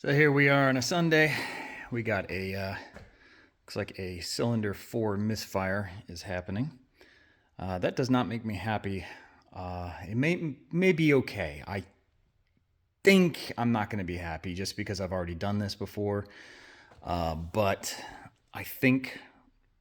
So here we are on a Sunday. We got a, looks like a cylinder 4 misfire is happening. That does not make me happy. It may be okay. I think I'm not going to be happy just because I've already done this before. But I think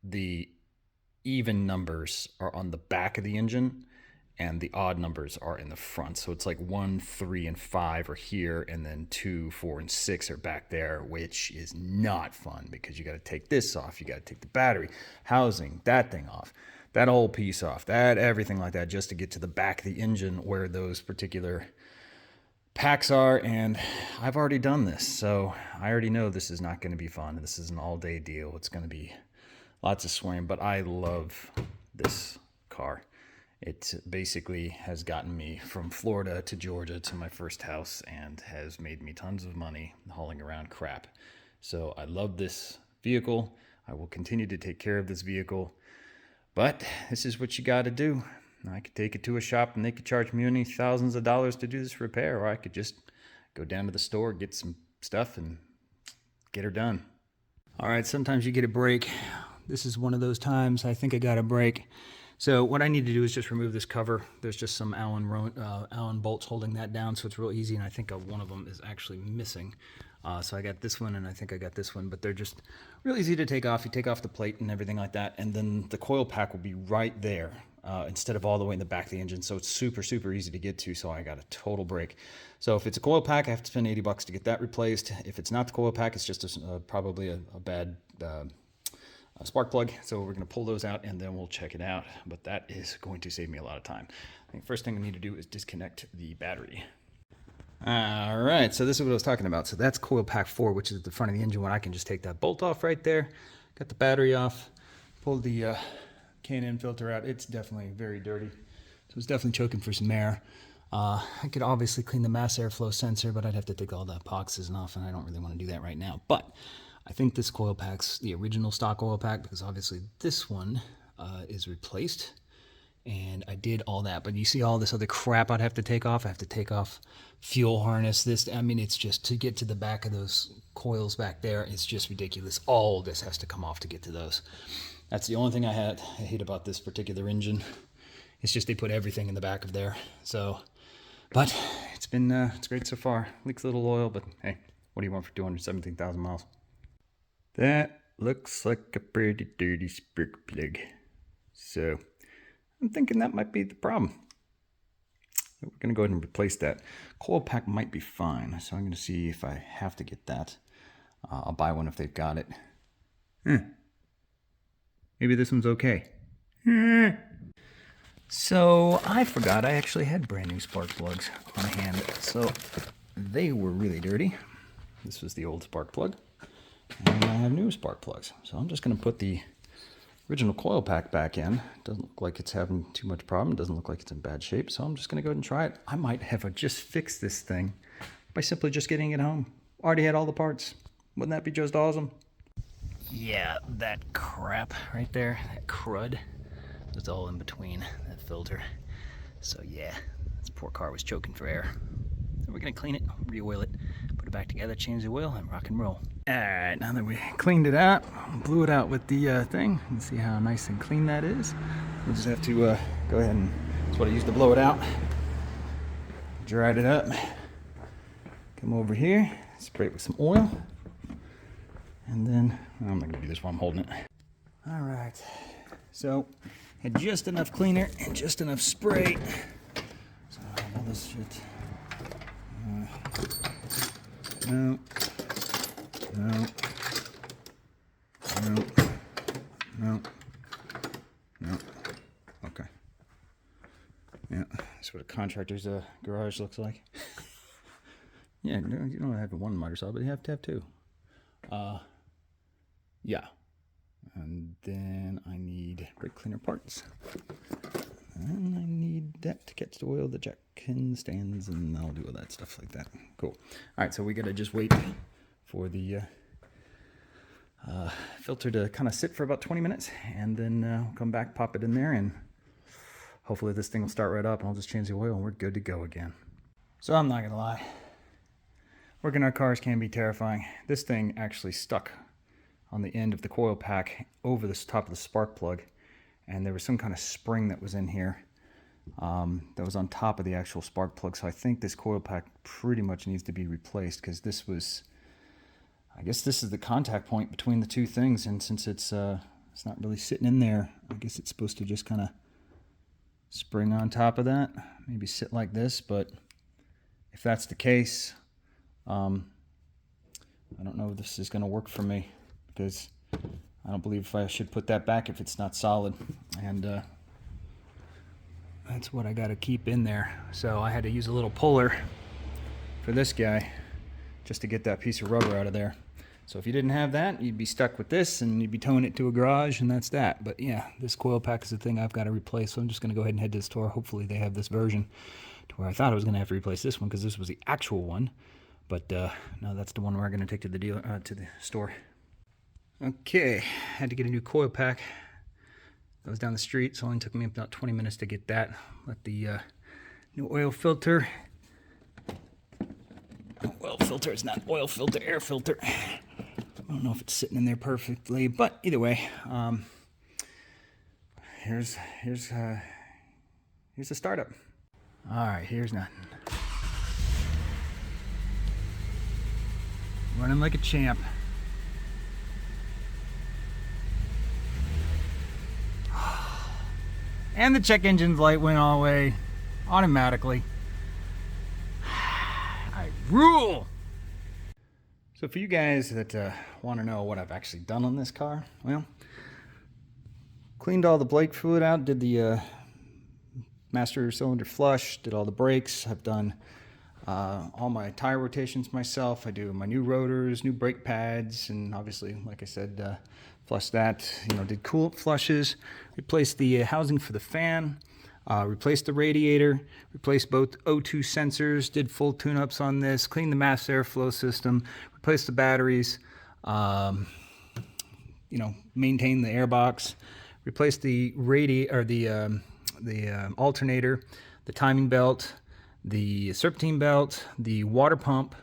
the even numbers are on the back of the engine and the odd numbers are in the front. So it's like 1, 3, and 5 are here, and then 2, 4, and 6 are back there, which is not fun because you got to take this off, you got to take the battery, housing, that thing off, that whole piece off, that everything like that, just to get to the back of the engine where those particular packs are. And I've already done this, so I already know this is not going to be fun. This is an all-day deal. It's going to be lots of swearing, but I love this car. It basically has gotten me from Florida to Georgia to my first house and has made me tons of money hauling around crap. So I love this vehicle. I will continue to take care of this vehicle, but this is what you got to do. I could take it to a shop and they could charge me many thousands of dollars to do this repair, or I could just go down to the store, get some stuff, and get her done. All right, sometimes you get a break. This is one of those times. I think I got a break. So what I need to do is just remove this cover. There's just some Allen bolts holding that down, so it's real easy, and I think one of them is actually missing. So I got this one, and I think I got this one, but they're just real easy to take off. You take off the plate and everything like that, and then the coil pack will be right there instead of all the way in the back of the engine, so it's super, super easy to get to, so I got a total break. So if it's a coil pack, I have to spend $80 to get that replaced. If it's not the coil pack, it's just probably a bad spark plug. So we're going to pull those out and then we'll check it out, but that is going to save me a lot of time. I think first thing I need to do is disconnect the battery. All right, so this is what I was talking about. So that's coil pack 4, which is at the front of the engine. When I can just take that bolt off right there, got the battery off, pull the K&N filter out. It's definitely very dirty, so it's definitely choking for some air. I could obviously clean the mass airflow sensor, but I'd have to take all the epoxies off, and I don't really want to do that right now. But I think this coil pack's the original stock oil pack, because obviously this one is replaced, and I did all that. But you see all this other crap I'd have to take off. I have to take off fuel harness, this. I mean, it's just to get to the back of those coils back there, it's just ridiculous. All this has to come off to get to those. That's the only thing I hate about this particular engine. It's just they put everything in the back of there. So, but it's been it's great so far. Leaks a little oil, but hey, what do you want for 217,000 miles? That looks like a pretty dirty spark plug. So I'm thinking that might be the problem. We're going to go ahead and replace that. Coil pack might be fine, so I'm going to see if I have to get that. I'll buy one if they've got it. Maybe this one's okay. So I forgot I actually had brand new spark plugs on hand. So they were really dirty. This was the old spark plug. And I have new spark plugs. So I'm just going to put the original coil pack back in. Doesn't look like it's having too much problem. Doesn't look like it's in bad shape. So I'm just going to go ahead and try it. I might have just fixed this thing by simply just getting it home. Already had all the parts. Wouldn't that be just awesome? Yeah, that crap right there, that crud, was all in between that filter. So yeah, this poor car was choking for air. So we're going to clean it, re-oil it, put it back together, change the oil, and rock and roll. Alright, now that we cleaned it out, blew it out with the thing, and see how nice and clean that is. We'll just have to go ahead and, that's what I used to blow it out. Dried it up. Come over here, spray it with some oil. And then, I'm not going to do this while I'm holding it. Alright, so had just enough cleaner and just enough spray. So all this shit. No. Okay. Yeah, that's what a contractor's garage looks like. Yeah, you don't have one miter saw, but you have to have two. Yeah. And then I need brake cleaner parts. And I need that to catch the oil, the jack and stands, and I'll do all that stuff like that. Cool. All right, so we gotta just wait for the filter to kind of sit for about 20 minutes, and then we'll come back, pop it in there, and hopefully this thing will start right up, and I'll just change the oil, and we're good to go again. So I'm not gonna lie, Working on cars can be terrifying. This thing actually stuck on the end of the coil pack over the top of the spark plug, and there was some kind of spring that was in here that was on top of the actual spark plug. So I think this coil pack pretty much needs to be replaced, because this was, I guess this is the contact point between the two things, and since it's not really sitting in there, I guess it's supposed to just kind of spring on top of that, maybe sit like this. But if that's the case, I don't know if this is going to work for me, because I don't believe if I should put that back if it's not solid, and that's what I got to keep in there. So I had to use a little puller for this guy just to get that piece of rubber out of there. So if you didn't have that, you'd be stuck with this, and you'd be towing it to a garage, and that's that. But yeah, this coil pack is the thing I've got to replace, so I'm just going to go ahead and head to the store. Hopefully they have this version, to where I thought I was going to have to replace this one because this was the actual one. But no, that's the one we're going to take to the dealer, to the store. Okay, had to get a new coil pack. That was down the street, so it only took me about 20 minutes to get that. Let the new oil filter. Oil filter is not oil filter, air filter. I don't know if it's sitting in there perfectly, but either way, here's the startup. All right, here's nothing. Running like a champ. And the check engine's light went all the way automatically. I rule! So for you guys that want to know what I've actually done on this car, well, cleaned all the brake fluid out, did the master cylinder flush, did all the brakes. I've done all my tire rotations myself. I do my new rotors, new brake pads, and obviously, like I said, flush that. You know, did coolant flushes, replaced the housing for the fan, replaced the radiator, replaced both O2 sensors, did full tune-ups on this, cleaned the mass airflow system, replaced the batteries, you know, maintained the airbox, replaced the alternator, the timing belt, the serpentine belt, the water pump,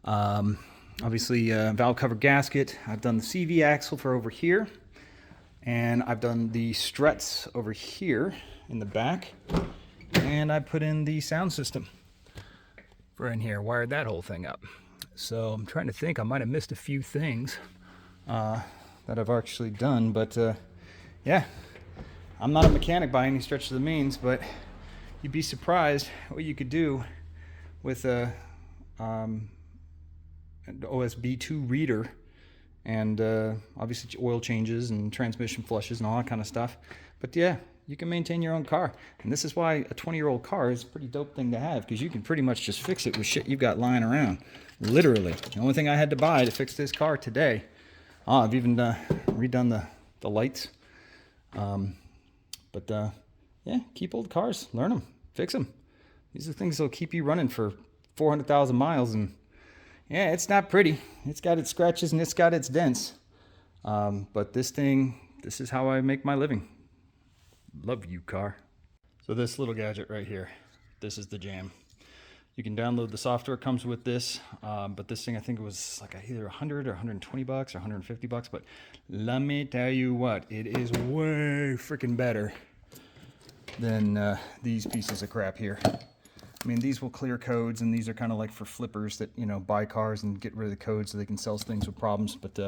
obviously valve cover gasket. I've done the CV axle for over here, and I've done the struts over here in the back, and I put in the sound system for in here, wired that whole thing up. So I'm trying to think, I might have missed a few things that I've actually done, but yeah, I'm not a mechanic by any stretch of the means, but you'd be surprised what you could do with an OSB2 reader, and obviously oil changes and transmission flushes and all that kind of stuff. But yeah, you can maintain your own car, and this is why a 20-year-old car is a pretty dope thing to have, because you can pretty much just fix it with shit you've got lying around. Literally, the only thing I had to buy to fix this car today. I've even redone the lights. Yeah, keep old cars, learn them, fix them. These are things that'll keep you running for 400,000 miles, and yeah, it's not pretty. It's got its scratches and it's got its dents. But this is how I make my living. Love you, car. So this little gadget right here, this is the jam. You can download the software, it comes with this, but this thing I think it was like either 100 or 120 bucks or 150 bucks, but let me tell you what, it is way freaking better than these pieces of crap here. I mean, these will clear codes, and these are kind of like for flippers that, you know, buy cars and get rid of the code so they can sell things with problems. But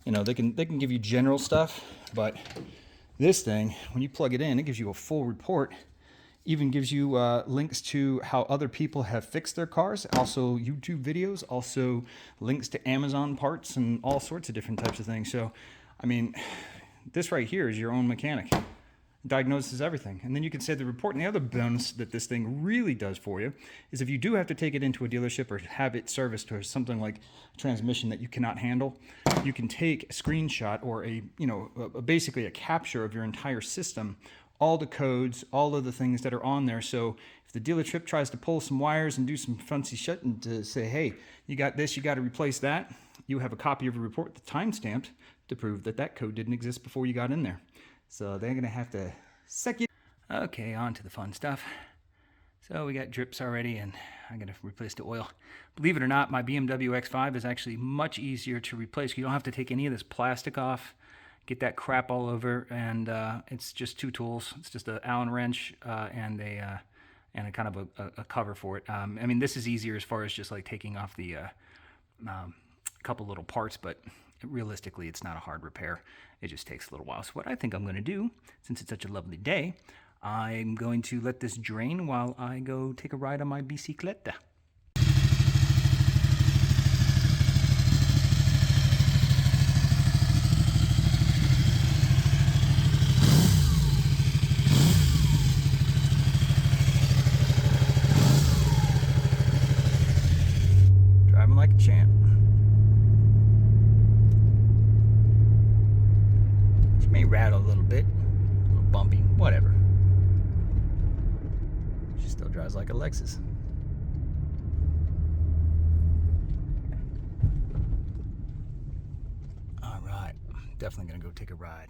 you know, they can give you general stuff, but this thing, when you plug it in, it gives you a full report. Even gives you links to how other people have fixed their cars, also YouTube videos, also links to Amazon parts and all sorts of different types of things. So, I mean, this right here is your own mechanic. Diagnoses everything. And then you can say the report. And the other bonus that this thing really does for you is if you do have to take it into a dealership or have it serviced or something like a transmission that you cannot handle, you can take a screenshot or basically a capture of your entire system, all the codes, all of the things that are on there. So if the dealership tries to pull some wires and do some fancy shit and to say, hey, you got this, you got to replace that, you have a copy of a report that's time-stamped to prove that that code didn't exist before you got in there. So they're going to have to suck you. Okay, on to the fun stuff. So we got drips already, and I'm going to replace the oil. Believe it or not, my BMW X5 is actually much easier to replace. You don't have to take any of this plastic off, get that crap all over, and it's just 2 tools. It's just an Allen wrench and a kind of a cover for it. I mean, this is easier as far as just like taking off the couple little parts, but realistically, it's not a hard repair. It just takes a little while. So what I think I'm going to do, since it's such a lovely day, I'm going to let this drain while I go take a ride on my bicicleta. Driving like a champ. She may rattle a little bit, a little bumpy, whatever. She still drives like a Lexus. All right, definitely gonna go take a ride.